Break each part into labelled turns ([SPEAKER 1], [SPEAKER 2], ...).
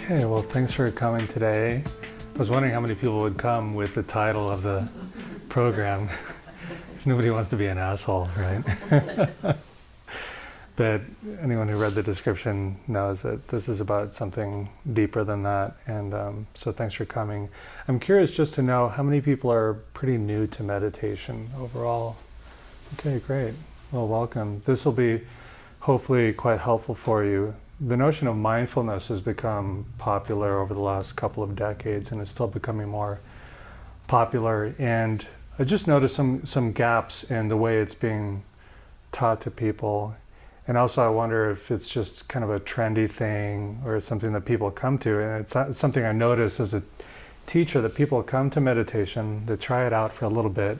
[SPEAKER 1] Okay, well, thanks for coming today. I was wondering how many people would come with the title of the program, because nobody wants to be an asshole, right? But anyone who read the description knows that this is about something deeper than that, and so thanks for coming. I'm curious just to know how many people are pretty new to meditation overall. Okay, great. Well, welcome. This will be hopefully quite helpful for you. The notion of mindfulness has become popular over the last couple of decades and is still becoming more popular. And I just noticed some gaps in the way it's being taught to people. And also I wonder if it's just kind of a trendy thing or it's something that people come to. And it's something I notice as a teacher, that people come to meditation, they try it out for a little bit,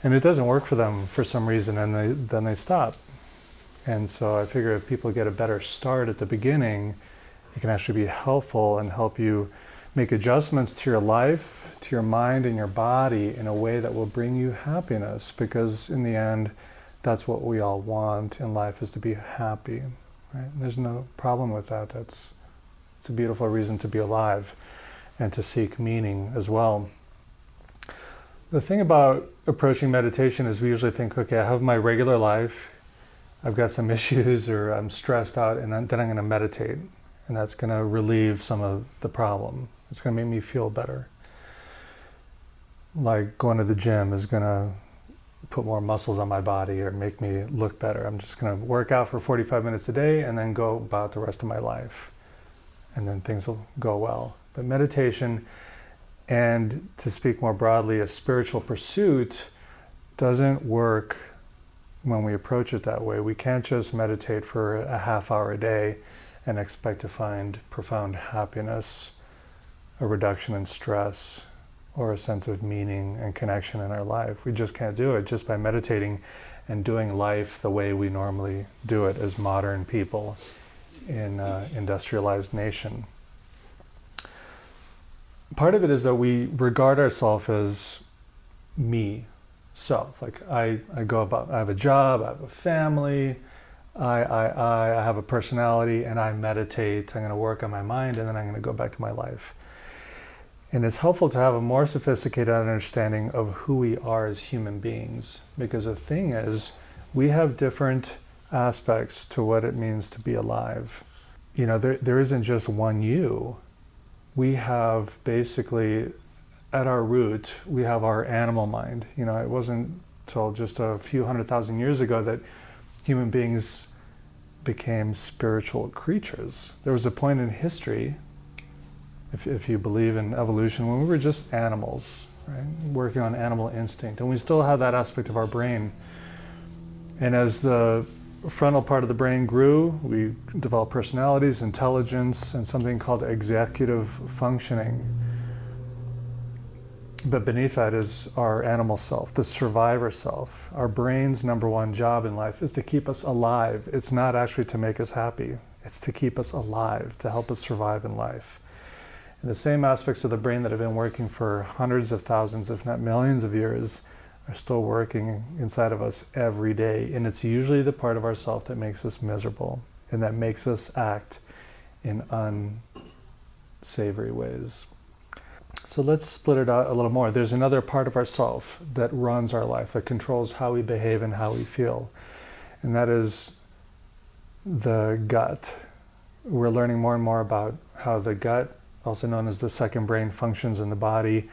[SPEAKER 1] and it doesn't work for them for some reason, and then they stop. And so I figure if people get a better start at the beginning, it can actually be helpful and help you make adjustments to your life, to your mind and your body in a way that will bring you happiness. Because in the end, that's what we all want in life, is to be happy. Right? There's no problem with that. It's a beautiful reason to be alive and to seek meaning as well. The thing about approaching meditation is we usually think, okay, I have my regular life, I've got some issues, or I'm stressed out, and then I'm going to meditate, and that's going to relieve some of the problem. It's going to make me feel better. Like going to the gym is going to put more muscles on my body or make me look better. I'm just going to work out for 45 minutes a day and then go about the rest of my life, and then things will go well. But meditation, and to speak more broadly, a spiritual pursuit, doesn't work when we approach it that way. We can't just meditate for a half hour a day and expect to find profound happiness, a reduction in stress, or a sense of meaning and connection in our life. We just can't do it just by meditating and doing life the way we normally do it as modern people in an industrialized nation. Part of it is that we regard ourselves as me, self. Like I go about, I have a job, I have a family, I have a personality, and I meditate. I'm going to work on my mind, and then I'm going to go back to my life. And it's helpful to have a more sophisticated understanding of who we are as human beings, because the thing is, we have different aspects to what it means to be alive. You know, there isn't just one you. We have basically, at our root, we have our animal mind. You know, it wasn't till just a few 100,000 years ago that human beings became spiritual creatures. There was a point in history, if you believe in evolution, when we were just animals, right? Working on animal instinct. And we still have that aspect of our brain. And as the frontal part of the brain grew, we developed personalities, intelligence, and something called executive functioning. But beneath that is our animal self, the survivor self. Our brain's number one job in life is to keep us alive. It's not actually to make us happy. It's to keep us alive, to help us survive in life. And the same aspects of the brain that have been working for hundreds of thousands, if not millions of years, are still working inside of us every day. And it's usually the part of ourself that makes us miserable and that makes us act in unsavory ways. So let's split it out a little more. There's another part of ourself that runs our life, that controls how we behave and how we feel. And that is the gut. We're learning more and more about how the gut, also known as the second brain, functions in the body.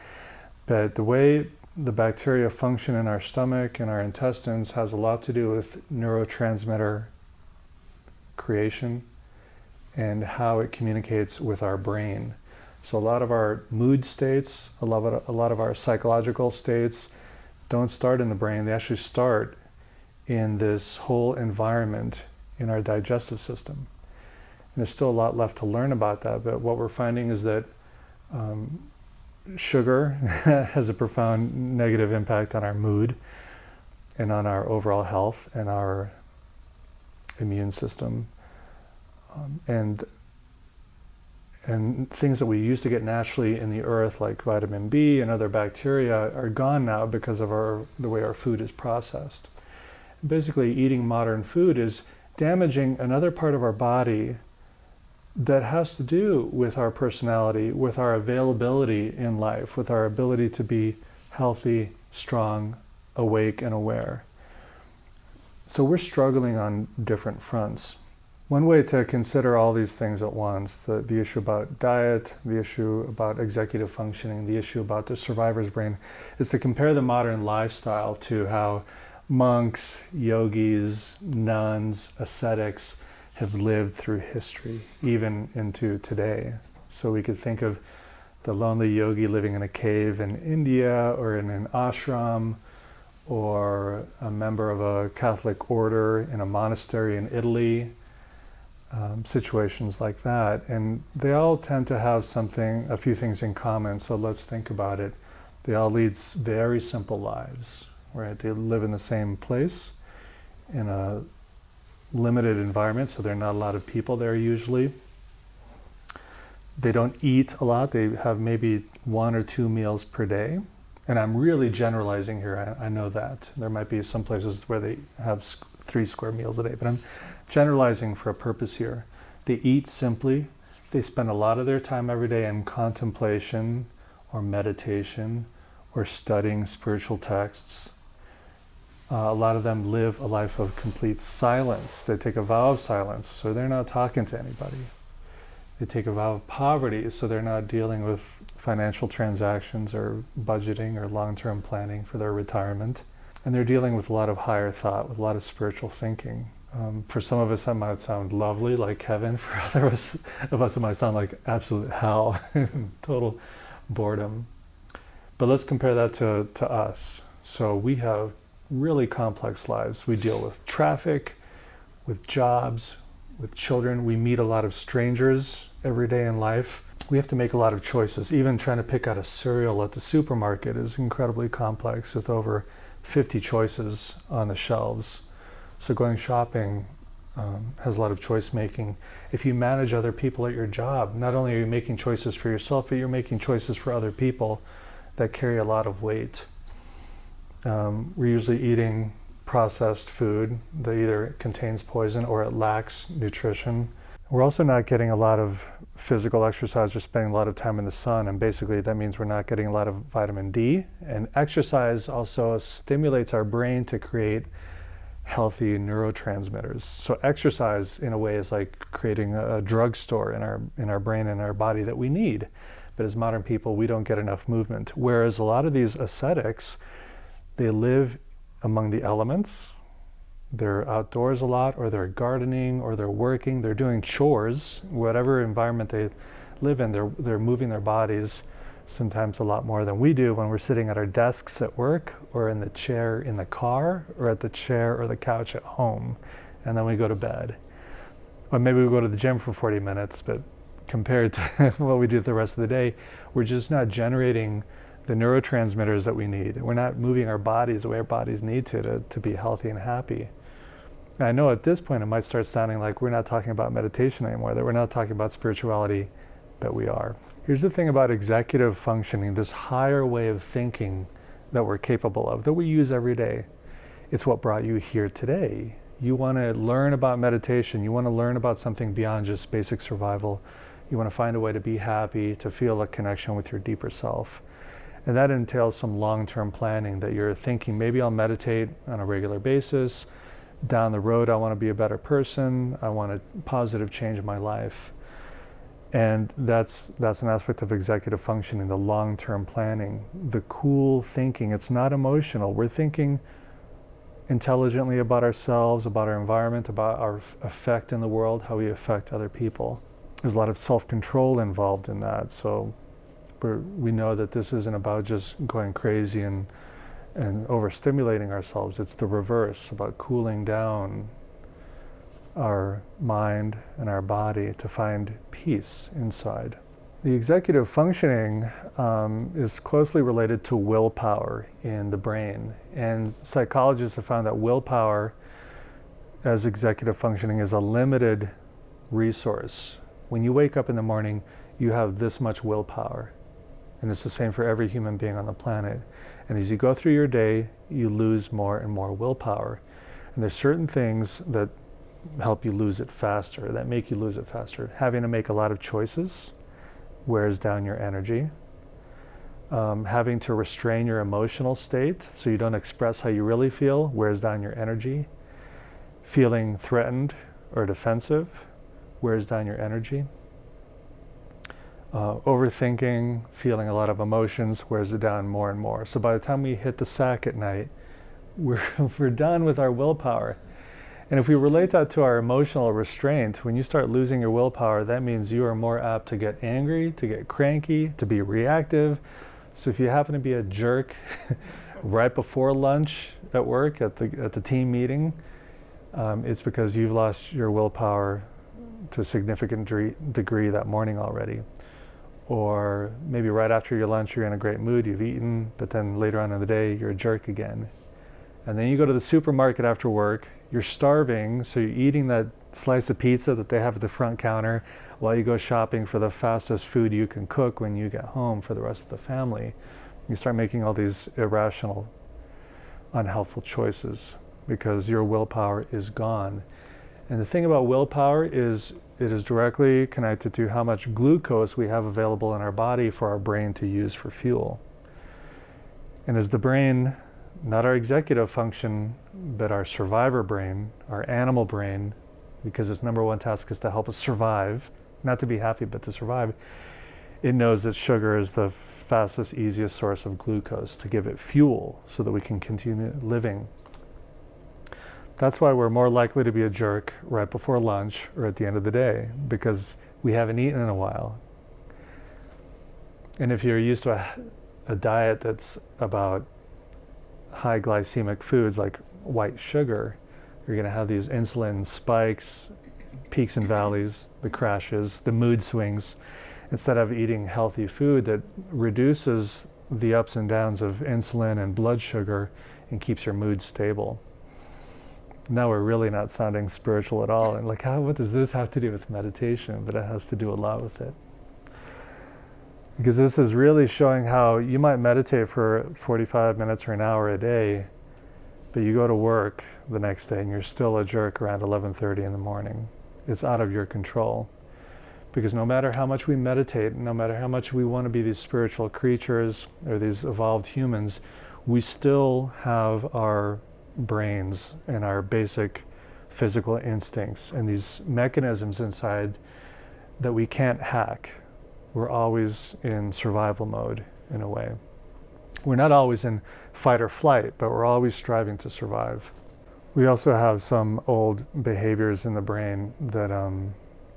[SPEAKER 1] But the way the bacteria function in our stomach and our intestines has a lot to do with neurotransmitter creation and how it communicates with our brain. So a lot of our mood states, a lot of our psychological states don't start in the brain. They actually start in this whole environment in our digestive system. And there's still a lot left to learn about that, but what we're finding is that sugar has a profound negative impact on our mood and on our overall health and our immune system. And things that we used to get naturally in the earth, like vitamin B and other bacteria, are gone now because of the way our food is processed. Basically, eating modern food is damaging another part of our body that has to do with our personality, with our availability in life, with our ability to be healthy, strong, awake, and aware. So we're struggling on different fronts. One way to consider all these things at once, the issue about diet, the issue about executive functioning, the issue about the survivor's brain, is to compare the modern lifestyle to how monks, yogis, nuns, ascetics have lived through history, even into today. So we could think of the lonely yogi living in a cave in India or in an ashram, or a member of a Catholic order in a monastery in Italy, situations like that. And they all tend to have a few things in common, so let's think about it. They all lead very simple lives, right? They live in the same place, in a limited environment, so there are not a lot of people there usually. They don't eat a lot. They have maybe 1 or 2 meals per day. And I'm really generalizing here, I know that. There might be some places where they have 3 square meals a day, but I'm generalizing for a purpose here. They eat simply. They spend a lot of their time every day in contemplation or meditation or studying spiritual texts. A lot of them live a life of complete silence. They take a vow of silence, so they're not talking to anybody. They take a vow of poverty, so they're not dealing with financial transactions or budgeting or long-term planning for their retirement. And they're dealing with a lot of higher thought, with a lot of spiritual thinking. For some of us that might sound lovely, like heaven. For others of us it might sound like absolute hell, total boredom. But let's compare that to us. So we have really complex lives. We deal with traffic, with jobs, with children. We meet a lot of strangers every day in life. We have to make a lot of choices. Even trying to pick out a cereal at the supermarket is incredibly complex, with over 50 choices on the shelves. So going shopping has a lot of choice making. If you manage other people at your job, not only are you making choices for yourself, but you're making choices for other people that carry a lot of weight. We're usually eating processed food that either contains poison or it lacks nutrition. We're also not getting a lot of physical exercise or spending a lot of time in the sun, and basically that means we're not getting a lot of vitamin D. And exercise also stimulates our brain to create healthy neurotransmitters. So exercise in a way is like creating a drugstore in our brain and our body that we need. But as modern people, we don't get enough movement. Whereas a lot of these ascetics, they live among the elements. They're outdoors a lot, or they're gardening, or they're working, they're doing chores. Whatever environment they live in, they're moving their bodies sometimes a lot more than we do when we're sitting at our desks at work, or in the chair in the car, or at the chair or the couch at home, and then we go to bed. Or maybe we go to the gym for 40 minutes, but compared to what we do the rest of the day, we're just not generating the neurotransmitters that we need. We're not moving our bodies the way our bodies need to be healthy and happy. And I know at this point it might start sounding like we're not talking about meditation anymore, that we're not talking about spirituality, but we are. Here's the thing about executive functioning, this higher way of thinking that we're capable of, that we use every day. It's what brought you here today. You want to learn about meditation. You want to learn about something beyond just basic survival. You want to find a way to be happy, to feel a connection with your deeper self. And that entails some long-term planning, that you're thinking, maybe I'll meditate on a regular basis. Down the road, I want to be a better person. I want a positive change in my life. And that's an aspect of executive functioning, the long-term planning, the cool thinking. It's not emotional. We're thinking intelligently about ourselves, about our environment, about our effect in the world, how we affect other people. There's a lot of self-control involved in that. So we know that this isn't about just going crazy and overstimulating ourselves. It's the reverse, about cooling down our mind and our body to find peace inside. The executive functioning is closely related to willpower in the brain. And psychologists have found that willpower as executive functioning is a limited resource. When you wake up in the morning, you have this much willpower. And it's the same for every human being on the planet. And as you go through your day, you lose more and more willpower. And there's certain things that help you lose it faster, that make you lose it faster. Having to make a lot of choices wears down your energy. Having to restrain your emotional state so you don't express how you really feel wears down your energy. Feeling threatened or defensive wears down your energy. Overthinking, feeling a lot of emotions wears it down more and more. So by the time we hit the sack at night, we're done with our willpower. And if we relate that to our emotional restraint, when you start losing your willpower, that means you are more apt to get angry, to get cranky, to be reactive. So if you happen to be a jerk right before lunch at work, at the team meeting, it's because you've lost your willpower to a significant degree that morning already. Or maybe right after your lunch, you're in a great mood, you've eaten, but then later on in the day, you're a jerk again. And then you go to the supermarket after work, you're starving, so you're eating that slice of pizza that they have at the front counter while you go shopping for the fastest food you can cook when you get home for the rest of the family. You start making all these irrational, unhelpful choices because your willpower is gone. And the thing about willpower is it is directly connected to how much glucose we have available in our body for our brain to use for fuel. And as the brain, not our executive function, but our survivor brain, our animal brain, because its number one task is to help us survive, not to be happy, but to survive, it knows that sugar is the fastest, easiest source of glucose to give it fuel so that we can continue living. That's why we're more likely to be a jerk right before lunch or at the end of the day, because we haven't eaten in a while. And if you're used to a diet that's about high glycemic foods like white sugar, you're going to have these insulin spikes, peaks and valleys, the crashes, the mood swings, instead of eating healthy food that reduces the ups and downs of insulin and blood sugar and keeps your mood stable. Now we're really not sounding spiritual at all, and like, what does this have to do with meditation? But it has to do a lot with it. Because this is really showing how you might meditate for 45 minutes or an hour a day, but you go to work the next day and you're still a jerk around 11:30 in the morning. It's out of your control. Because no matter how much we meditate, no matter how much we want to be these spiritual creatures or these evolved humans, we still have our brains and our basic physical instincts and these mechanisms inside that we can't hack. We're always in survival mode in a way. We're not always in fight or flight, but we're always striving to survive. We also have some old behaviors in the brain that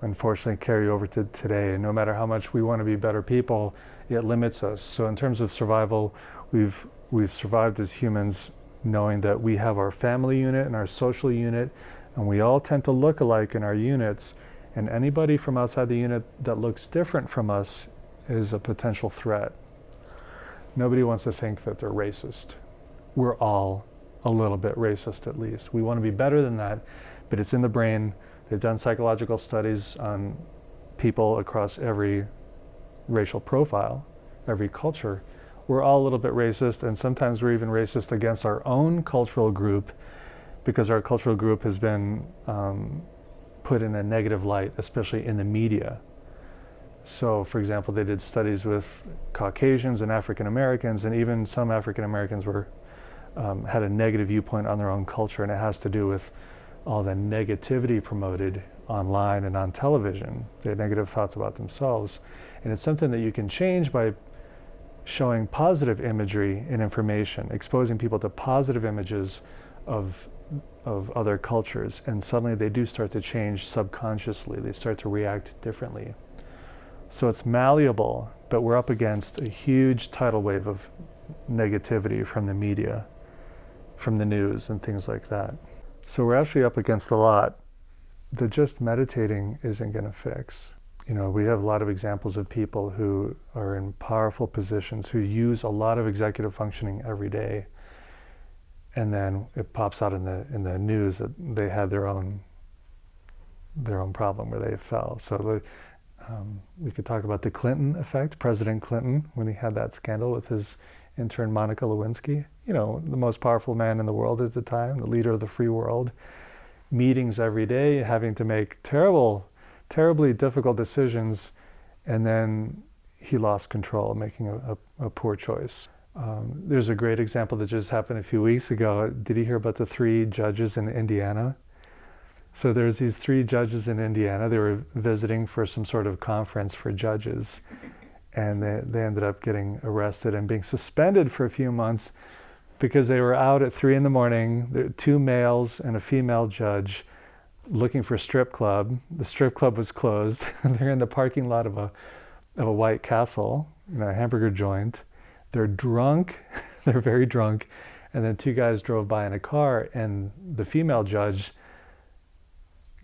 [SPEAKER 1] unfortunately carry over to today. And no matter how much we want to be better people, it limits us. So in terms of survival, we've survived as humans knowing that we have our family unit and our social unit, and we all tend to look alike in our units, and anybody from outside the unit that looks different from us is a potential threat. Nobody wants to think that they're racist. We're all a little bit racist at least. We want to be better than that, but it's in the brain. They've done psychological studies on people across every racial profile, every culture. We're all a little bit racist, and sometimes we're even racist against our own cultural group because our cultural group has been put in a negative light, especially in the media. So, for example, they did studies with Caucasians and African Americans, and even some African Americans had a negative viewpoint on their own culture, and it has to do with all the negativity promoted online and on television. They had negative thoughts about themselves, and it's something that you can change by showing positive imagery and information, exposing people to positive images of other cultures, and suddenly they do start to change subconsciously. They start to react differently. So it's malleable, but we're up against a huge tidal wave of negativity from the media, from the news and things like that. So we're actually up against a lot that just meditating isn't going to fix. You know, we have a lot of examples of people who are in powerful positions who use a lot of executive functioning every day, and then it pops out in the news that they had their own problem where they fell. So we could talk about the Clinton effect, President Clinton, when he had that scandal with his intern Monica Lewinsky, you know, the most powerful man in the world at the time, the leader of the free world. meetings every day, having to make terribly difficult decisions, and then he lost control, making a poor choice. There's a great example that just happened a few weeks ago. Did you hear about the 3 judges in Indiana? So there's these 3 judges in Indiana. They were visiting for some sort of conference for judges, and they ended up getting arrested and being suspended for a few months because they were out at 3 in the morning, 2 males and a female judge, looking for a strip club. The strip club was closed. They're in the parking lot of a White Castle, a hamburger joint. They're drunk. They're very drunk. And then 2 guys drove by in a car, and the female judge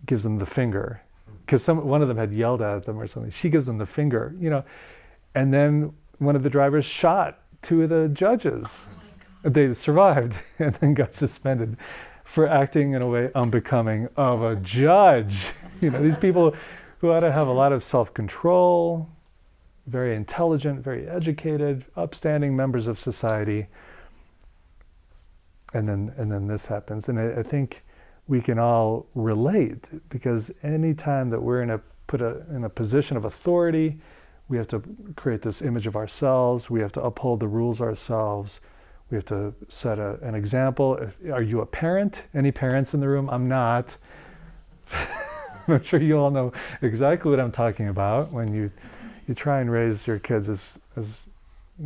[SPEAKER 1] gives them the finger because one of them had yelled at them or something. She gives them the finger, and then one of the drivers shot 2 of the judges. They survived and then got suspended for acting in a way unbecoming of a judge. These people who ought to have a lot of self-control, very intelligent, very educated, upstanding members of society. And then this happens. And I think we can all relate, because any time that we're in a position of authority, we have to create this image of ourselves. We have to uphold the rules ourselves. We have to set an example. Are you a parent? Any parents in the room? I'm not. I'm sure you all know exactly what I'm talking about. When you try and raise your kids as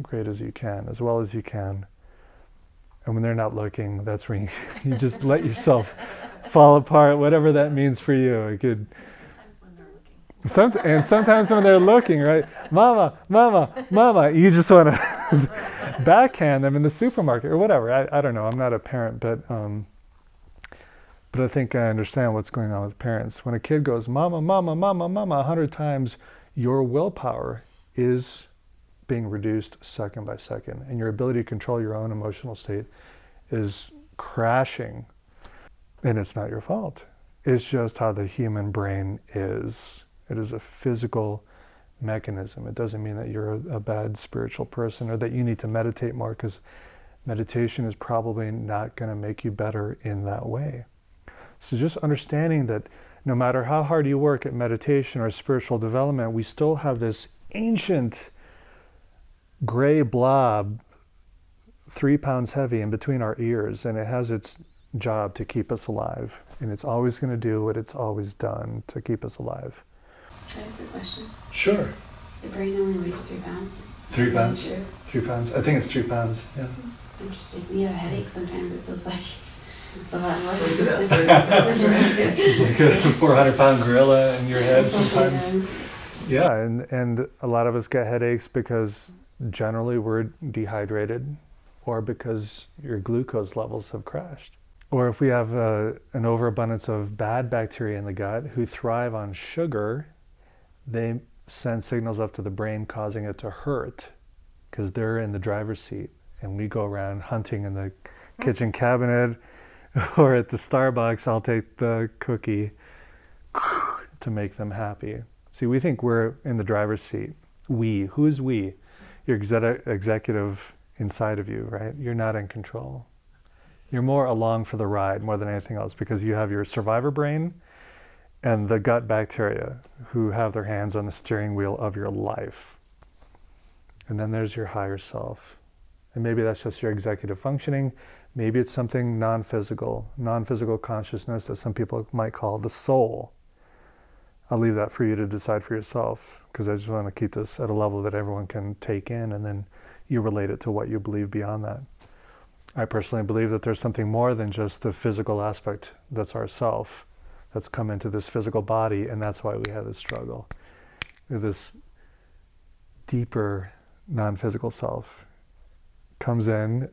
[SPEAKER 1] great as you can, as well as you can. And when they're not looking, that's when you just let yourself fall apart, whatever that means for you. It could. Sometimes when they're looking, right? Mama, mama, mama. You just want to backhand them in the supermarket or whatever. I don't know. I'm not a parent, but I think I understand what's going on with parents. When a kid goes, mama, mama, mama, mama, 100 times, your willpower is being reduced second by second, and your ability to control your own emotional state is crashing. And it's not your fault. It's just how the human brain is. It is a physical mechanism. It doesn't mean that you're a bad spiritual person or that you need to meditate more, because meditation is probably not going to make you better in that way. So just understanding that no matter how hard you work at meditation or spiritual development, we still have this ancient gray blob 3 pounds heavy in between our ears, and it has its job to keep us alive, and it's always going to do what it's always done to keep us alive.
[SPEAKER 2] Can I ask a question?
[SPEAKER 1] Sure.
[SPEAKER 2] The brain only weighs 3 pounds.
[SPEAKER 1] 3 pounds? 3 pounds. I think it's 3 pounds, yeah.
[SPEAKER 2] It's interesting. When you have a headache, sometimes it feels like it's a lot more.
[SPEAKER 1] It's like a 400-pound gorilla in your head sometimes. Yeah, and a lot of us get headaches because generally we're dehydrated, or because your glucose levels have crashed. Or if we have an overabundance of bad bacteria in the gut who thrive on sugar, they send signals up to the brain causing it to hurt because they're in the driver's seat, and we go around hunting in the kitchen cabinet, or at the Starbucks, I'll take the cookie to make them happy. See, we think we're in the driver's seat. We. Who's we? Your executive inside of you, right? You're not in control. You're more along for the ride more than anything else, because you have your survivor brain and the gut bacteria who have their hands on the steering wheel of your life. And then there's your higher self. And maybe that's just your executive functioning. Maybe it's something non-physical consciousness that some people might call the soul. I'll leave that for you to decide for yourself, because I just want to keep this at a level that everyone can take in, and then you relate it to what you believe beyond that. I personally believe that there's something more than just the physical aspect that's our self, that's come into this physical body, and that's why we have this struggle. This deeper non-physical self comes in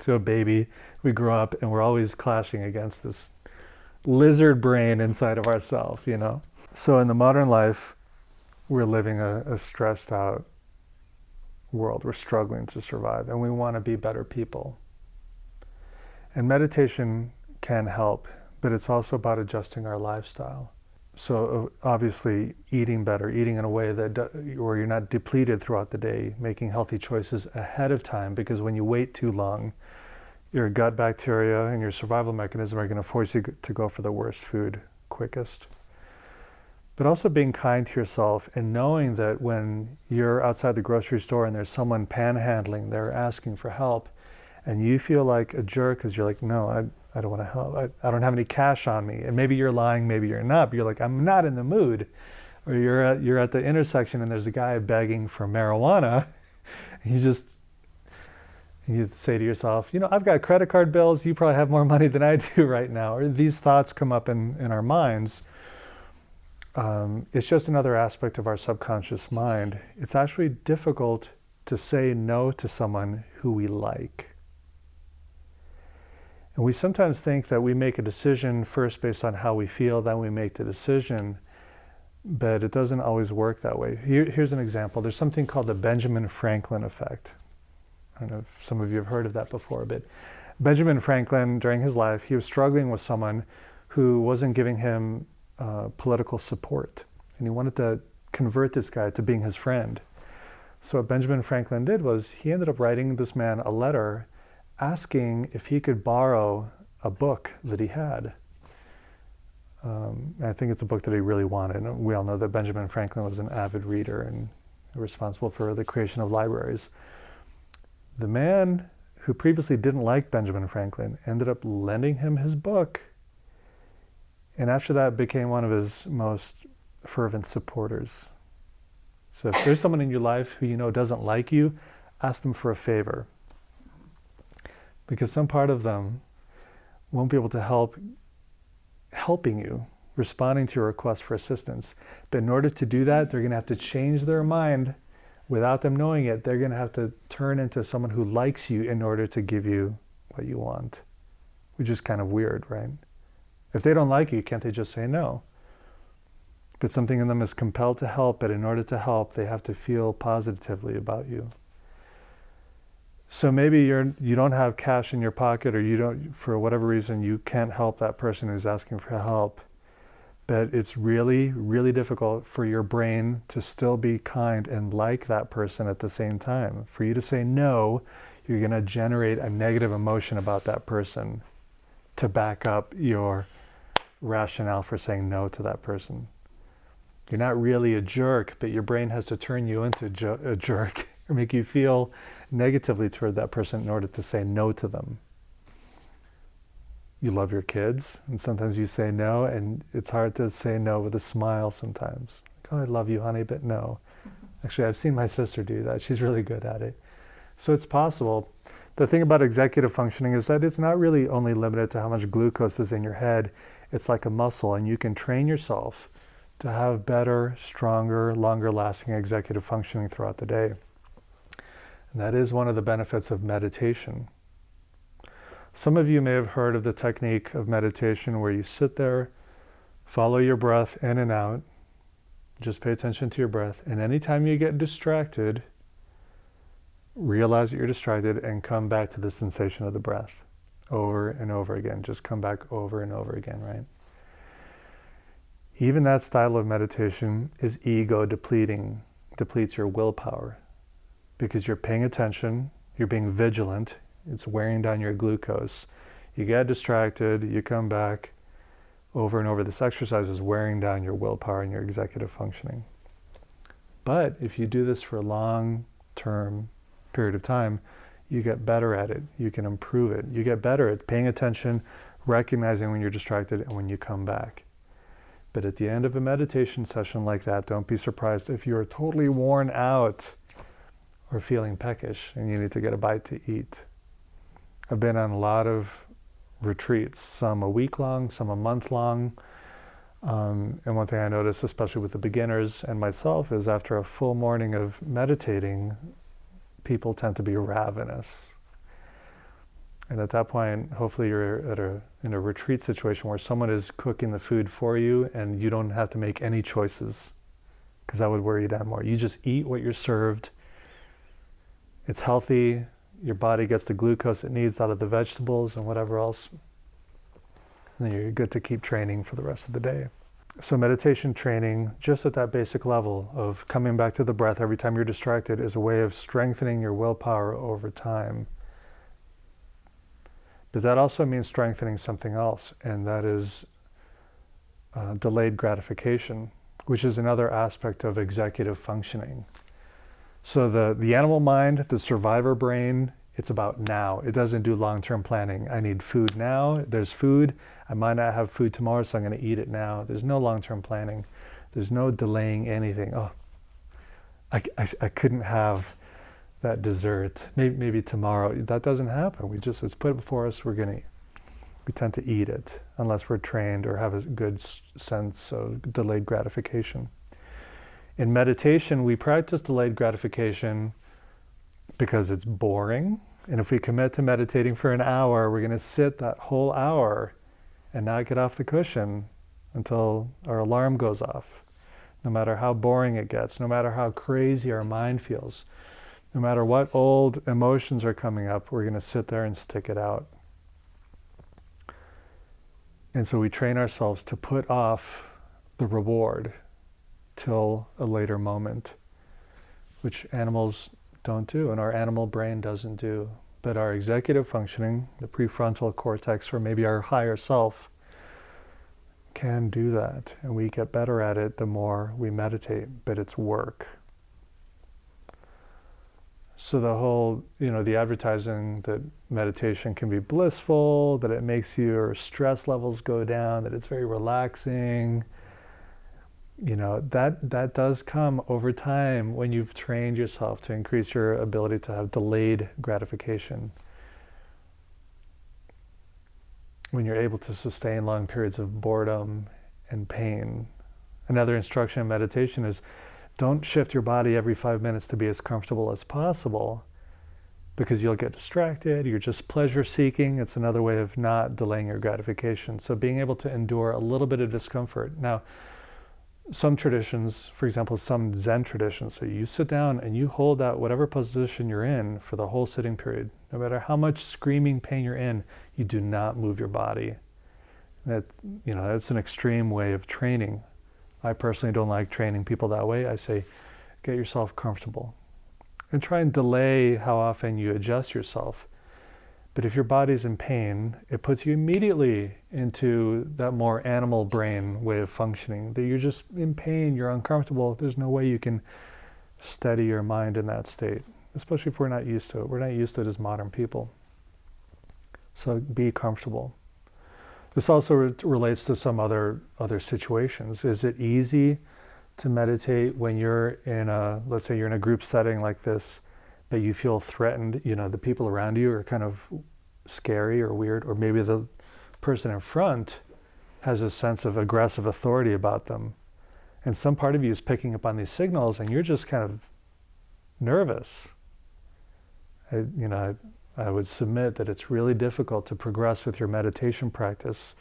[SPEAKER 1] to a baby, we grow up, and we're always clashing against this lizard brain inside of ourself, So in the modern life, we're living a stressed out world. We're struggling to survive, and we want to be better people. And meditation can help, but it's also about adjusting our lifestyle. So obviously eating better, eating in a way where you're not depleted throughout the day, making healthy choices ahead of time, because when you wait too long, your gut bacteria and your survival mechanism are going to force you to go for the worst food quickest. But also being kind to yourself and knowing that when you're outside the grocery store and there's someone panhandling, they're asking for help, and you feel like a jerk because you're like, no, I don't want to help. I don't have any cash on me. And maybe you're lying, maybe you're not, but you're like, I'm not in the mood. Or you're at the intersection and there's a guy begging for marijuana. You say to yourself, I've got credit card bills. You probably have more money than I do right now. Or these thoughts come up in our minds. It's just another aspect of our subconscious mind. It's actually difficult to say no to someone who we like. And we sometimes think that we make a decision first based on how we feel, then we make the decision, but it doesn't always work that way. Here's an example. There's something called the Benjamin Franklin effect. I don't know if some of you have heard of that before, but Benjamin Franklin, during his life, he was struggling with someone who wasn't giving him political support. And he wanted to convert this guy to being his friend. So what Benjamin Franklin did was he ended up writing this man a letter asking if he could borrow a book that he had. I think it's a book that he really wanted. And we all know that Benjamin Franklin was an avid reader and responsible for the creation of libraries. The man who previously didn't like Benjamin Franklin ended up lending him his book, and after that became one of his most fervent supporters. So if there's someone in your life who doesn't like you, ask them for a favor, because some part of them won't be able to helping you, responding to your request for assistance. But in order to do that, they're going to have to change their mind. Without them knowing it, they're going to have to turn into someone who likes you in order to give you what you want, which is kind of weird, right? If they don't like you, can't they just say no? But something in them is compelled to help, but in order to help, they have to feel positively about you. So maybe you don't have cash in your pocket, or you don't, for whatever reason, you can't help that person who's asking for help. But it's really, really difficult for your brain to still be kind and like that person at the same time. For you to say no, you're going to generate a negative emotion about that person to back up your rationale for saying no to that person. You're not really a jerk, but your brain has to turn you into a jerk or make you feel negatively toward that person in order to say no to them. You love your kids, and sometimes you say no, and it's hard to say no with a smile sometimes. Like, oh, I love you, honey, but no. Actually, I've seen my sister do that. She's really good at it. So it's possible. The thing about executive functioning is that it's not really only limited to how much glucose is in your head. It's like a muscle, and you can train yourself to have better, stronger, longer-lasting executive functioning throughout the day. And that is one of the benefits of meditation. Some of you may have heard of the technique of meditation where you sit there, follow your breath in and out, just pay attention to your breath, and anytime you get distracted, realize that you're distracted and come back to the sensation of the breath over and over again. Just come back over and over again, right? Even that style of meditation is ego depleting, depletes your willpower, because you're paying attention, you're being vigilant, it's wearing down your glucose. You get distracted, you come back over and over. This exercise is wearing down your willpower and your executive functioning. But if you do this for a long-term period of time, you get better at it. You can improve it. You get better at paying attention, recognizing when you're distracted and when you come back. But at the end of a meditation session like that, don't be surprised if you're totally worn out or feeling peckish and you need to get a bite to eat. I've been on a lot of retreats, some a week long, some a month long. And one thing I notice, especially with the beginners and myself, is after a full morning of meditating, people tend to be ravenous. And at that point, hopefully you're in a retreat situation where someone is cooking the food for you and you don't have to make any choices, because that would wear you down more. You just eat what you're served. It's healthy. Your body gets the glucose it needs out of the vegetables and whatever else. And then you're good to keep training for the rest of the day. So meditation training, just at that basic level of coming back to the breath every time you're distracted, is a way of strengthening your willpower over time. But that also means strengthening something else, and that is delayed gratification, which is another aspect of executive functioning. So the animal mind, the survivor brain, it's about now. It doesn't do long-term planning. I need food now. There's food. I might not have food tomorrow, so I'm going to eat it now. There's no long-term planning. There's no delaying anything. Oh, I couldn't have that dessert. Maybe tomorrow. That doesn't happen. It's put before us. We tend to eat it unless we're trained or have a good sense of delayed gratification. In meditation, we practice delayed gratification because it's boring. And if we commit to meditating for an hour, we're going to sit that whole hour and not get off the cushion until our alarm goes off. No matter how boring it gets, no matter how crazy our mind feels, no matter what old emotions are coming up, we're going to sit there and stick it out. And so we train ourselves to put off the reward till a later moment, which animals don't do, and our animal brain doesn't do. But our executive functioning, the prefrontal cortex, or maybe our higher self, can do that. And we get better at it the more we meditate, but it's work. So the whole, the advertising that meditation can be blissful, that it makes your stress levels go down, that it's very relaxing, that does come over time when you've trained yourself to increase your ability to have delayed gratification. When you're able to sustain long periods of boredom and pain. Another instruction in meditation is don't shift your body every 5 minutes to be as comfortable as possible, because you'll get distracted. You're just pleasure seeking. It's another way of not delaying your gratification. So being able to endure a little bit of discomfort. Now, some traditions, for example, some Zen traditions, so you sit down and you hold out whatever position you're in for the whole sitting period. No matter how much screaming pain you're in, you do not move your body. That's an extreme way of training. I personally don't like training people that way. I say, get yourself comfortable. And try and delay how often you adjust yourself. But if your body's in pain, it puts you immediately into that more animal brain way of functioning. That you're just in pain, you're uncomfortable. There's no way you can steady your mind in that state, especially if we're not used to it. We're not used to it as modern people. So be comfortable. This also relates to some other situations. Is it easy to meditate when you're let's say you're in a group setting like this, but you feel threatened, the people around you are kind of scary or weird, or maybe the person in front has a sense of aggressive authority about them. And some part of you is picking up on these signals and you're just kind of nervous. I would submit that it's really difficult to progress with your meditation practice,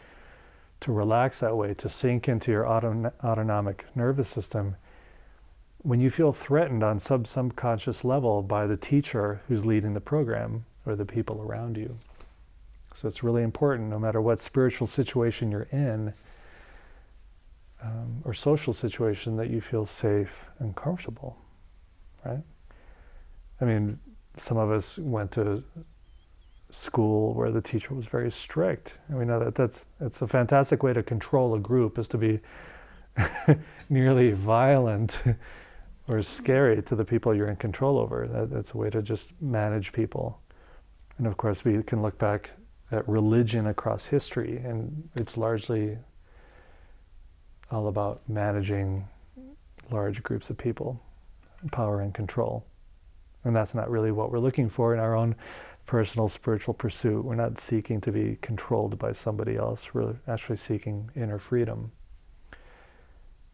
[SPEAKER 1] to relax that way, to sink into your autonomic nervous system when you feel threatened on some subconscious level by the teacher who's leading the program or the people around you. So it's really important, no matter what spiritual situation you're in, or social situation, that you feel safe and comfortable, right? I mean, some of us went to school where the teacher was very strict, and we know that that's a fantastic way to control a group, is to be nearly violent or scary to the people you're in control over. That's a way to just manage people. And of course, we can look back at religion across history, and it's largely all about managing large groups of people, power and control. And that's not really what we're looking for in our own personal spiritual pursuit. We're not seeking to be controlled by somebody else. We're actually seeking inner freedom.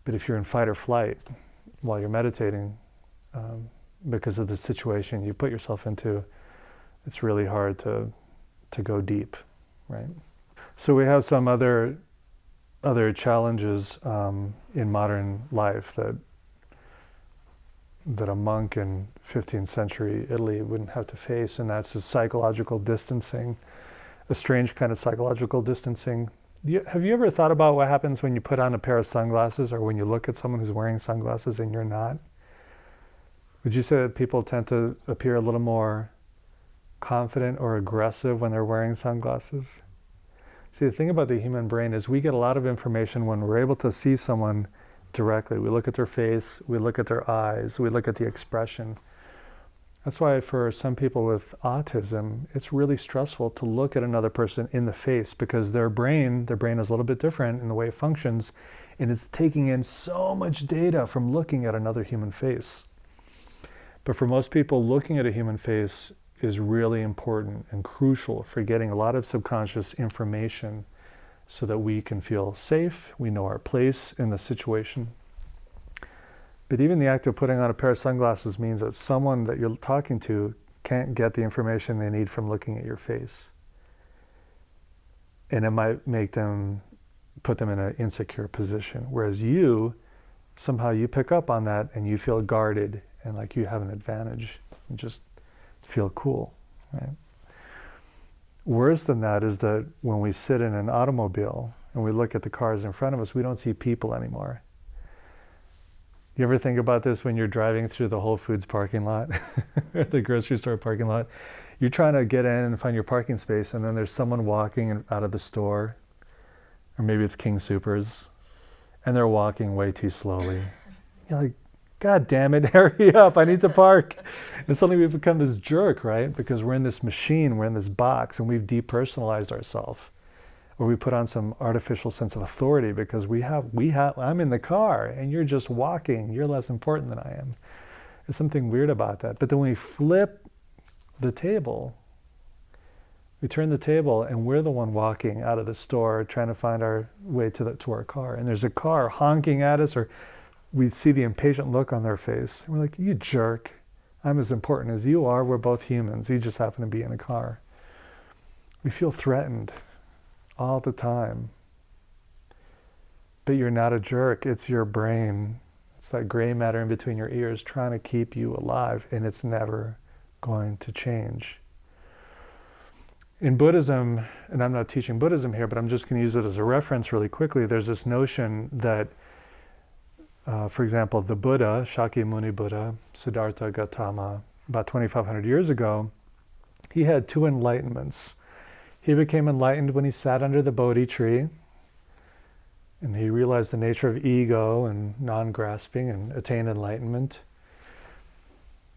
[SPEAKER 1] But if you're in fight or flight while you're meditating, because of the situation you put yourself into, it's really hard to go deep, right? So we have some other challenges in modern life that a monk in 15th century Italy wouldn't have to face, and that's the psychological distancing, a strange kind of psychological distancing. Have you ever thought about what happens when you put on a pair of sunglasses, or when you look at someone who's wearing sunglasses and you're not? Would you say that people tend to appear a little more confident or aggressive when they're wearing sunglasses? See, the thing about the human brain is we get a lot of information when we're able to see someone directly. We look at their face, we look at their eyes, we look at the expression. That's why for some people with autism, it's really stressful to look at another person in the face, because their brain is a little bit different in the way it functions, and it's taking in so much data from looking at another human face. But for most people, looking at a human face is really important and crucial for getting a lot of subconscious information so that we can feel safe, we know our place in the situation. But even the act of putting on a pair of sunglasses means that someone that you're talking to can't get the information they need from looking at your face. And it might put them in an insecure position. Whereas somehow you pick up on that and you feel guarded and like you have an advantage and just feel cool, right? Worse than that is that when we sit in an automobile and we look at the cars in front of us, we don't see people anymore. You ever think about this when you're driving through the Whole Foods parking lot, or the grocery store parking lot? You're trying to get in and find your parking space, and then there's someone walking out of the store, or maybe it's King Soopers, and they're walking way too slowly. You're like, God damn it, hurry up, I need to park. And suddenly we become this jerk, right? Because we're in this machine, we're in this box, and we've depersonalized ourselves. Or we put on some artificial sense of authority because I'm in the car and you're just walking, you're less important than I am. There's something weird about that. But then when we flip the table, we turn the table and we're the one walking out of the store trying to find our way to our car. And there's a car honking at us, or we see the impatient look on their face. And we're like, you jerk. I'm as important as you are. We're both humans. You just happen to be in a car. We feel threatened all the time. But you're not a jerk. It's your brain. It's that gray matter in between your ears trying to keep you alive, and it's never going to change. In Buddhism, and I'm not teaching Buddhism here, but I'm just going to use it as a reference really quickly, there's this notion that for example, the Buddha, Shakyamuni Buddha, Siddhartha Gautama, about 2,500 years ago, he had two enlightenments. He became enlightened when he sat under the Bodhi tree, and he realized the nature of ego and non-grasping and attained enlightenment.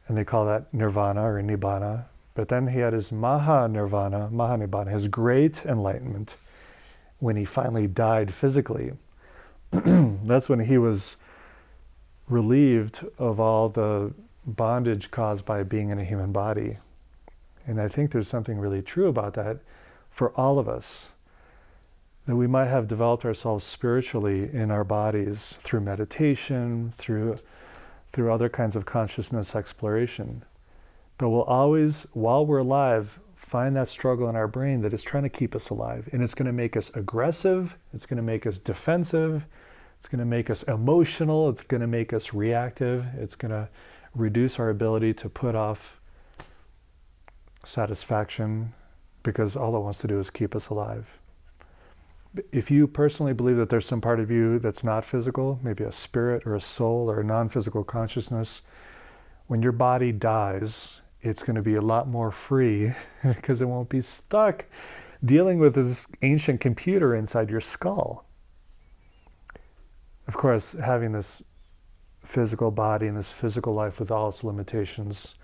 [SPEAKER 1] And they call that nirvana or nibbana. But then he had his mahanibbana, his great enlightenment, when he finally died physically. That's when he was relieved of all the bondage caused by being in a human body. And I think there's something really true about that for all of us, that we might have developed ourselves spiritually in our bodies through meditation, through other kinds of consciousness exploration. But we'll always, while we're alive, find that struggle in our brain that is trying to keep us alive. And it's going to make us aggressive, it's going to make us defensive, it's going to make us emotional, it's going to make us reactive, it's going to reduce our ability to put off satisfaction, because all it wants to do is keep us alive. If you personally believe that there's some part of you that's not physical, maybe a spirit or a soul or a non-physical consciousness, when your body dies, it's going to be a lot more free because it won't be stuck dealing with this ancient computer inside your skull. Of course, having this physical body and this physical life with all its limitations,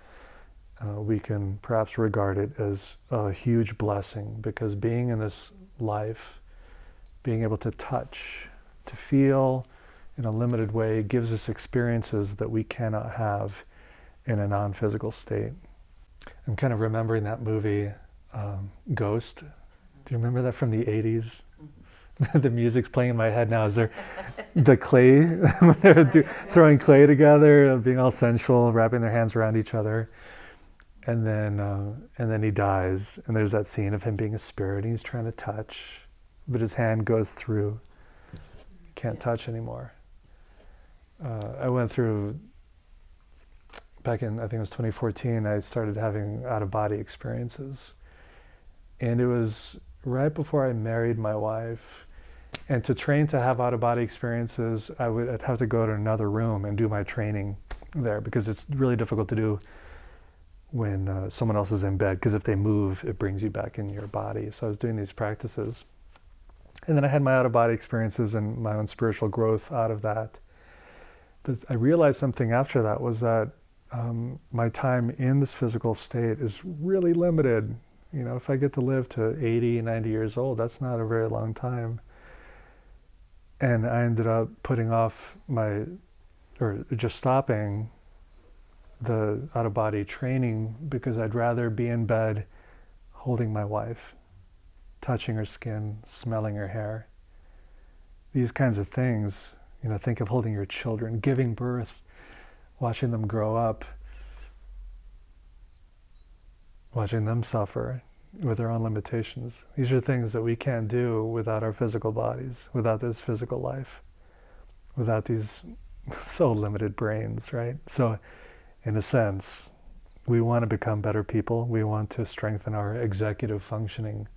[SPEAKER 1] we can perhaps regard it as a huge blessing, because being in this life, being able to touch, to feel in a limited way, gives us experiences that we cannot have in a non-physical state. I'm kind of remembering that movie, Ghost. Do you remember that from the 80s? The music's playing in my head now. Is there the clay, when they're throwing clay together, being all sensual, wrapping their hands around each other, and then he dies, and there's that scene of him being a spirit, and he's trying to touch, but his hand goes through, can't touch anymore. I went through, back in, I think it was 2014, I started having out-of-body experiences, and it was right before I married my wife. And to train to have out-of-body experiences, I'd have to go to another room and do my training there, because it's really difficult to do when someone else is in bed, because if they move, it brings you back in your body. So I was doing these practices. And then I had my out-of-body experiences and my own spiritual growth out of that. I realized something after that was that my time in this physical state is really limited. You know, if I get to live to 80, 90 years old, that's not a very long time. And I ended up putting off or just stopping the out-of-body training because I'd rather be in bed holding my wife, touching her skin, smelling her hair. These kinds of things, you know, think of holding your children, giving birth, watching them grow up, watching them suffer with their own limitations. These are things that we can't do without our physical bodies, without this physical life, without these so limited brains, right? So in a sense, we want to become better people. We want to strengthen our executive functioning.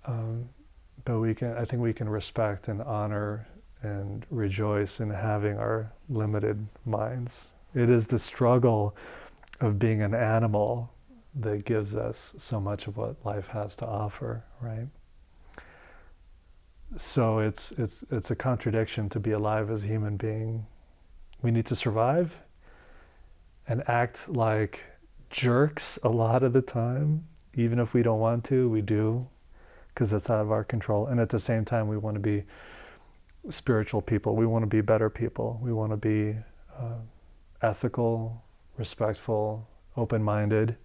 [SPEAKER 1] But I think we can respect and honor and rejoice in having our limited minds. It is the struggle of being an animal that gives us so much of what life has to offer, right? So it's a contradiction to be alive as a human being. We need to survive and act like jerks a lot of the time. Even if we don't want to, we do, because it's out of our control. And at the same time, we want to be spiritual people. We want to be better people. We want to be ethical, respectful, open-minded.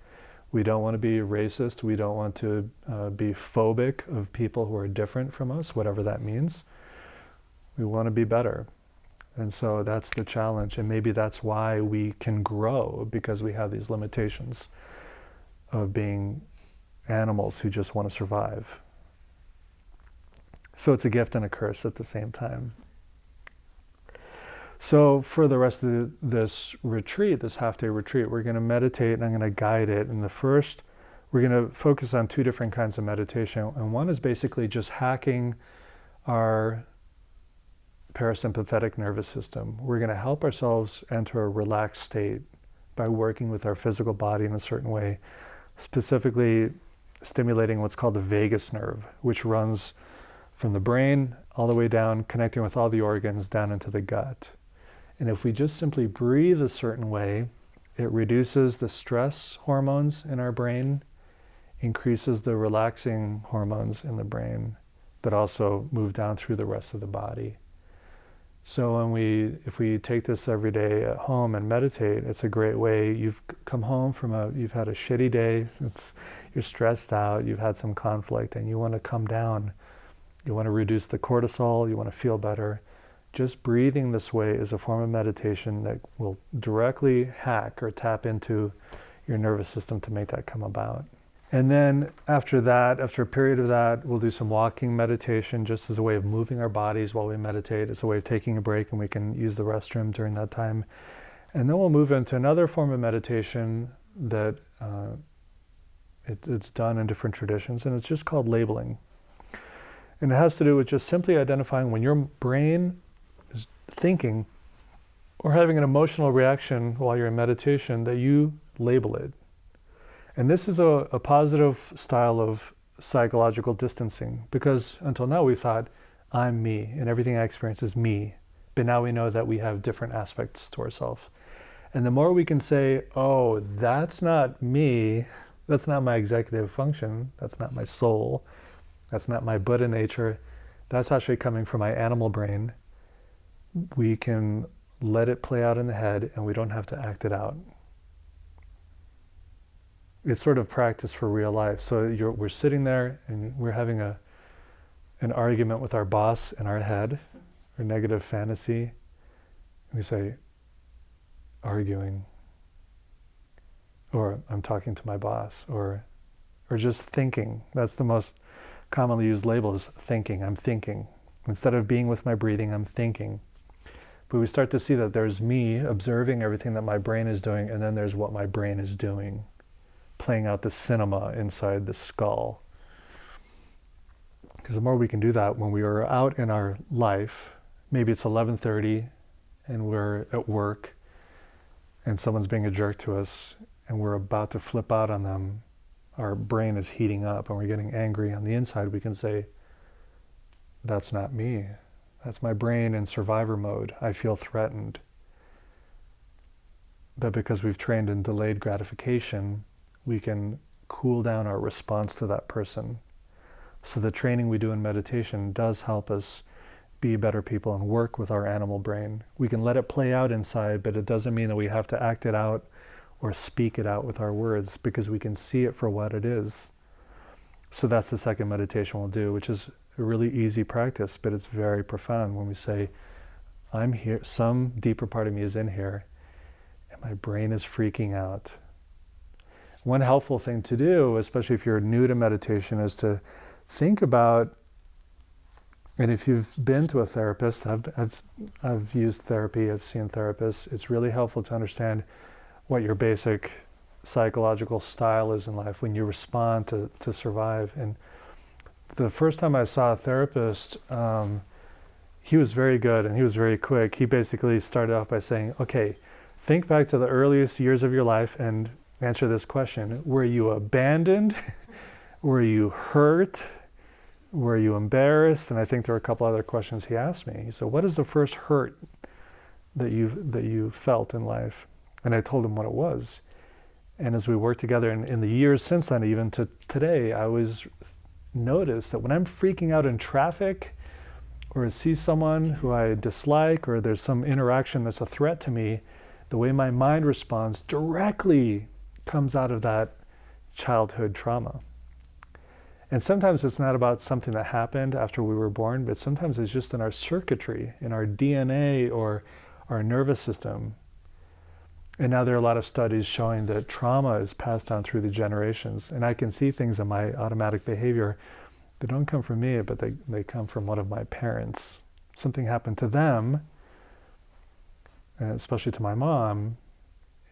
[SPEAKER 1] We don't want to be racist. We don't want to be phobic of people who are different from us, whatever that means. We want to be better. And so that's the challenge. And maybe that's why we can grow, because we have these limitations of being animals who just want to survive. So it's a gift and a curse at the same time. So for the rest of this retreat, this half-day retreat, we're going to meditate, and I'm going to guide it. And the first, we're going to focus on two different kinds of meditation. And one is basically just hacking our parasympathetic nervous system. We're going to help ourselves enter a relaxed state by working with our physical body in a certain way, specifically stimulating what's called the vagus nerve, which runs from the brain all the way down, connecting with all the organs down into the gut. And if we just simply breathe a certain way, it reduces the stress hormones in our brain, increases the relaxing hormones in the brain that also move down through the rest of the body. So if we take this every day at home and meditate, it's a great way. You've come home you've had a shitty day, you're stressed out, you've had some conflict, and you want to come down. You want to reduce the cortisol, you want to feel better. Just breathing this way is a form of meditation that will directly hack or tap into your nervous system to make that come about. And then after a period of that, we'll do some walking meditation just as a way of moving our bodies while we meditate. It's a way of taking a break, and we can use the restroom during that time. And then we'll move into another form of meditation that it's done in different traditions, and it's just called labeling. And it has to do with just simply identifying when your brain is thinking or having an emotional reaction while you're in meditation, that you label it. And this is a positive style of psychological distancing, because until now we thought, I'm me, and everything I experience is me. But now we know that we have different aspects to ourselves. And the more we can say, oh, that's not me, that's not my executive function, that's not my soul, that's not my Buddha nature, that's actually coming from my animal brain, we can let it play out in the head, and we don't have to act it out. It's sort of practice for real life. So we're sitting there and we're having an argument with our boss in our head, or negative fantasy. We say, arguing, or I'm talking to my boss, or just thinking. That's the most commonly used label, is thinking. I'm thinking. Instead of being with my breathing, I'm thinking. But we start to see that there's me observing everything that my brain is doing, and then there's what my brain is doing, playing out the cinema inside the skull. Because the more we can do that when we are out in our life, maybe it's 11:30 and we're at work and someone's being a jerk to us, and we're about to flip out on them, our brain is heating up and we're getting angry on the inside, we can say, that's not me. That's my brain in survivor mode. I feel threatened. But because we've trained in delayed gratification, we can cool down our response to that person. So the training we do in meditation does help us be better people and work with our animal brain. We can let it play out inside, but it doesn't mean that we have to act it out or speak it out with our words, because we can see it for what it is. So that's the second meditation we'll do, which is a really easy practice, but it's very profound when we say, I'm here, some deeper part of me is in here, and my brain is freaking out. One helpful thing to do, especially if you're new to meditation, is to think about, and if you've been to a therapist, I've used therapy, I've seen therapists, it's really helpful to understand what your basic psychological style is in life when you respond to survive. And the first time I saw a therapist, he was very good and he was very quick. He basically started off by saying, okay, think back to the earliest years of your life and answer this question. Were you abandoned? Were you hurt? Were you embarrassed? And I think there were a couple other questions he asked me. He said, what is the first hurt that you felt in life? And I told him what it was. And as we worked together in the years since then, even to today, I always notice that when I'm freaking out in traffic, or see someone who I dislike, or there's some interaction that's a threat to me, the way my mind responds directly comes out of that childhood trauma. And sometimes it's not about something that happened after we were born, but sometimes it's just in our circuitry, in our DNA or our nervous system. And now there are a lot of studies showing that trauma is passed down through the generations. And I can see things in my automatic behavior that don't come from me, but they come from one of my parents. Something happened to them, and especially to my mom,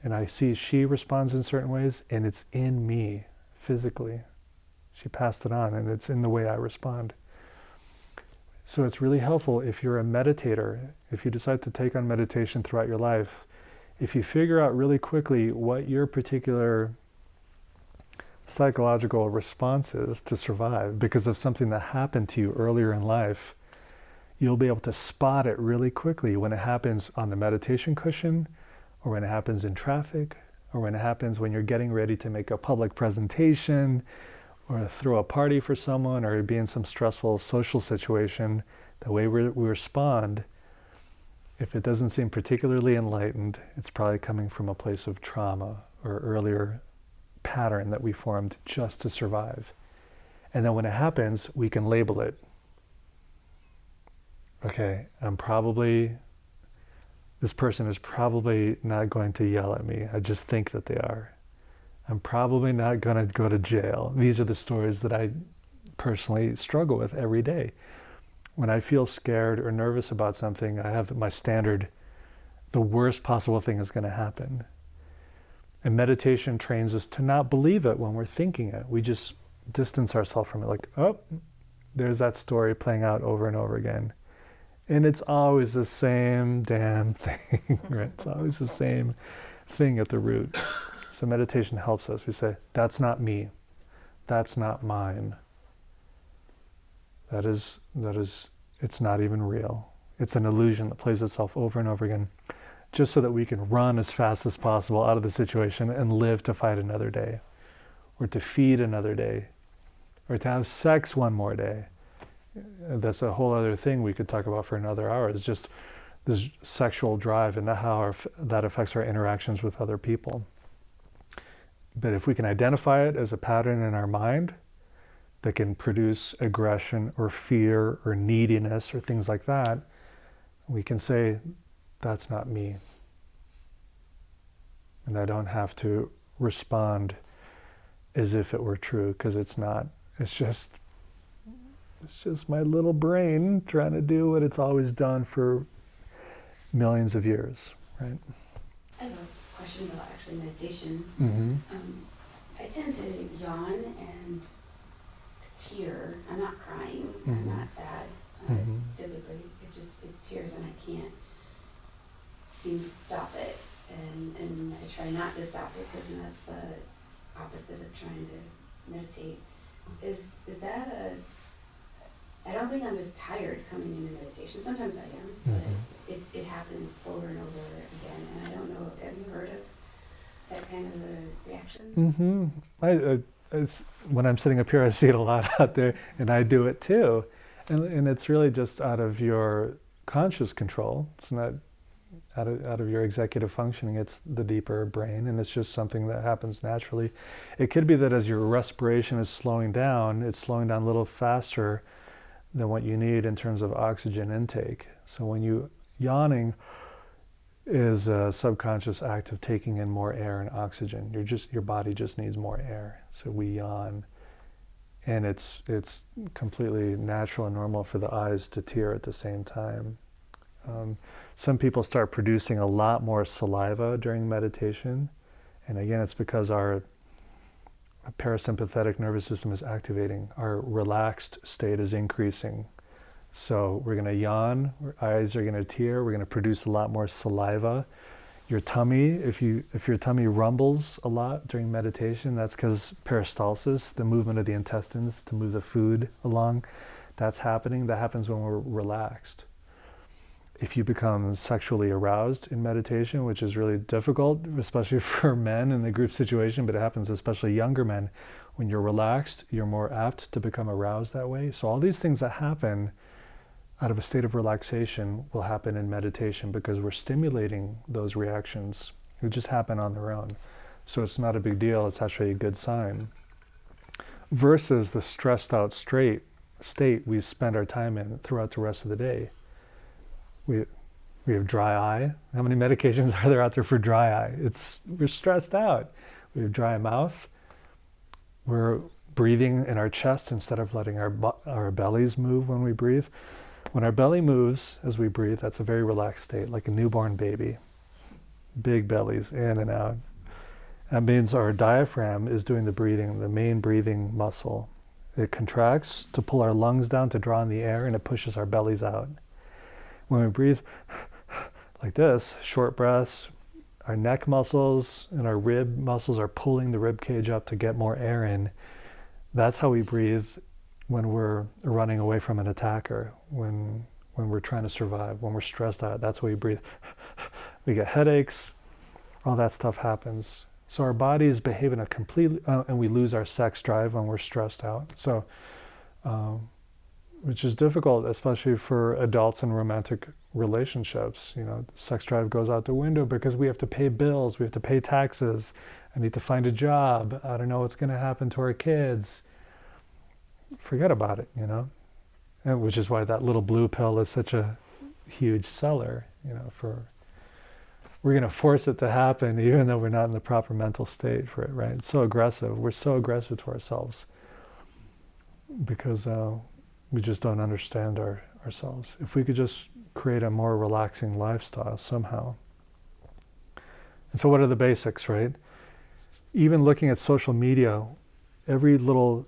[SPEAKER 1] and I see she responds in certain ways, and it's in me physically. She passed it on, and it's in the way I respond. So it's really helpful if you're a meditator, if you decide to take on meditation throughout your life, if you figure out really quickly what your particular psychological response is to survive because of something that happened to you earlier in life, you'll be able to spot it really quickly when it happens on the meditation cushion, or when it happens in traffic, or when it happens when you're getting ready to make a public presentation, or throw a party for someone, or be in some stressful social situation. The way we respond, if it doesn't seem particularly enlightened, it's probably coming from a place of trauma or earlier pattern that we formed just to survive. And then when it happens, we can label it. Okay, this person is probably not going to yell at me. I just think that they are. I'm probably not going to go to jail. These are the stories that I personally struggle with every day. When I feel scared or nervous about something, I have my standard, the worst possible thing is going to happen. And meditation trains us to not believe it when we're thinking it. We just distance ourselves from it, like, oh, there's that story playing out over and over again. And it's always the same damn thing, right? It's always the same thing at the root. So meditation helps us. We say, that's not me. That's not mine. It's not even real. It's an illusion that plays itself over and over again, just so that we can run as fast as possible out of the situation and live to fight another day, or to feed another day, or to have sex one more day. That's a whole other thing we could talk about for another hour. It's just this sexual drive and how that affects our interactions with other people. But if we can identify it as a pattern in our mind that can produce aggression or fear or neediness or things like that, we can say, that's not me. And I don't have to respond as if it were true, because it's not. It's just my little brain trying to do what it's always done for millions of years, right?
[SPEAKER 2] I have a question about actually meditation.
[SPEAKER 1] Mm-hmm.
[SPEAKER 2] I tend to yawn and tear. I'm not crying.
[SPEAKER 1] Mm-hmm.
[SPEAKER 2] I'm not sad.
[SPEAKER 1] Mm-hmm.
[SPEAKER 2] Typically, it tears and I can't seem to stop it. and I try not to stop it, because then that's the opposite of trying to meditate. Is that I don't think I'm just tired coming into meditation. Sometimes I am, but it happens over and over again, and I don't know, have you heard of that kind of a reaction?
[SPEAKER 1] When I'm sitting up here, I see it a lot out there, and I do it too. And it's really just out of your conscious control. It's not out of your executive functioning. It's the deeper brain, and it's just something that happens naturally. It could be that as your respiration is slowing down, it's slowing down a little faster than what you need in terms of oxygen intake. So when you yawning is a subconscious act of taking in more air and oxygen. Your body just needs more air. So we yawn, and it's completely natural and normal for the eyes to tear at the same time. Some people start producing a lot more saliva during meditation, and again, it's because our parasympathetic nervous system is activating. Our relaxed state is increasing. So we're going to yawn, our eyes are going to tear, we're going to produce a lot more saliva. Your tummy, if your tummy rumbles a lot during meditation, that's because peristalsis, the movement of the intestines to move the food along, that's happening. That happens when we're relaxed. If you become sexually aroused in meditation, which is really difficult, especially for men in the group situation, but it happens especially younger men, when you're relaxed, you're more apt to become aroused that way. So all these things that happen out of a state of relaxation will happen in meditation because we're stimulating those reactions. They just happen on their own. So it's not a big deal. It's actually a good sign. Versus the stressed out state we spend our time in throughout the rest of the day. We have dry eye. How many medications are there out there for dry eye? We're stressed out. We have dry mouth. We're breathing in our chest instead of letting our bellies move when we breathe. When our belly moves as we breathe, that's a very relaxed state, like a newborn baby. Big bellies in and out. That means our diaphragm is doing the breathing, the main breathing muscle. It contracts to pull our lungs down to draw in the air, and it pushes our bellies out. When we breathe like this, short breaths, our neck muscles and our rib muscles are pulling the rib cage up to get more air in. That's how we breathe when we're running away from an attacker, when we're trying to survive, when we're stressed out. That's how we breathe. We get headaches, all that stuff happens. So our bodies behave in a completely, and we lose our sex drive when we're stressed out. So, which is difficult, especially for adults in romantic relationships. Sex drive goes out the window because we have to pay bills, we have to pay taxes. I need to find a job. I don't know what's going to happen to our kids. Forget about it, and which is why that little blue pill is such a huge seller, we're going to force it to happen even though we're not in the proper mental state for it, right? It's so aggressive. We're so aggressive to ourselves because we just don't understand ourselves. If we could just create a more relaxing lifestyle somehow. And so what are the basics, right? Even looking at social media, every little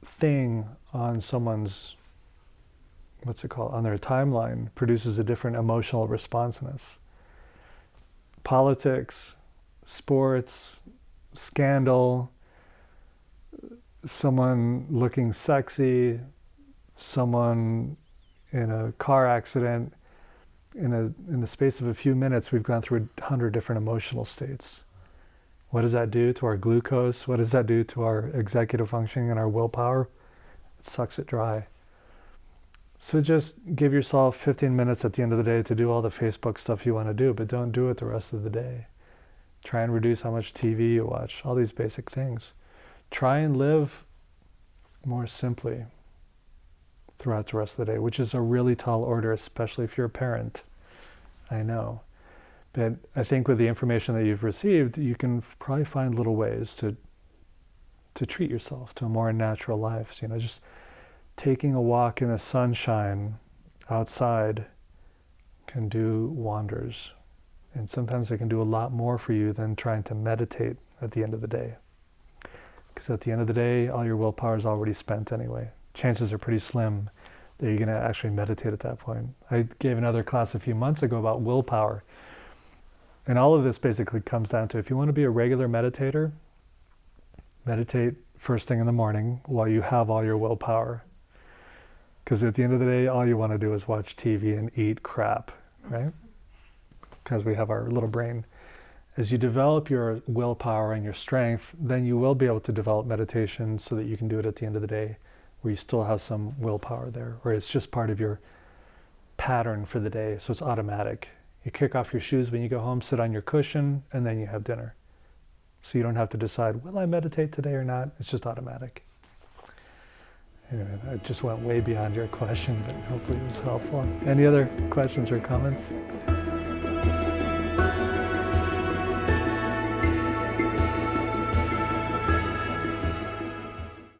[SPEAKER 1] thing on someone's, on their timeline produces a different emotional responsiveness. Politics, sports, scandal, someone looking sexy, someone in a car accident. In the space of a few minutes, we've gone through 100 different emotional states. What does that do to our glucose? What does that do to our executive functioning and our willpower? It sucks it dry. So just give yourself 15 minutes at the end of the day to do all the Facebook stuff you want to do, but don't do it the rest of the day. Try and reduce how much TV you watch, all these basic things. Try and live more simply throughout the rest of the day, which is a really tall order, especially if you're a parent. I know. But I think with the information that you've received, you can probably find little ways to treat yourself to a more natural life. Just taking a walk in the sunshine outside can do wonders. And sometimes it can do a lot more for you than trying to meditate at the end of the day. Because at the end of the day, all your willpower is already spent anyway. Chances are pretty slim that you're going to actually meditate at that point. I gave another class a few months ago about willpower. And all of this basically comes down to, if you want to be a regular meditator, meditate first thing in the morning while you have all your willpower. Because at the end of the day, all you want to do is watch TV and eat crap, right? Because we have our little brain. As you develop your willpower and your strength, then you will be able to develop meditation so that you can do it at the end of the day, where you still have some willpower there, or it's just part of your pattern for the day, so it's automatic. You kick off your shoes when you go home, sit on your cushion, and then you have dinner. So you don't have to decide, will I meditate today or not? It's just automatic. Anyway, I just went way beyond your question, but hopefully it was helpful. Any other questions or comments?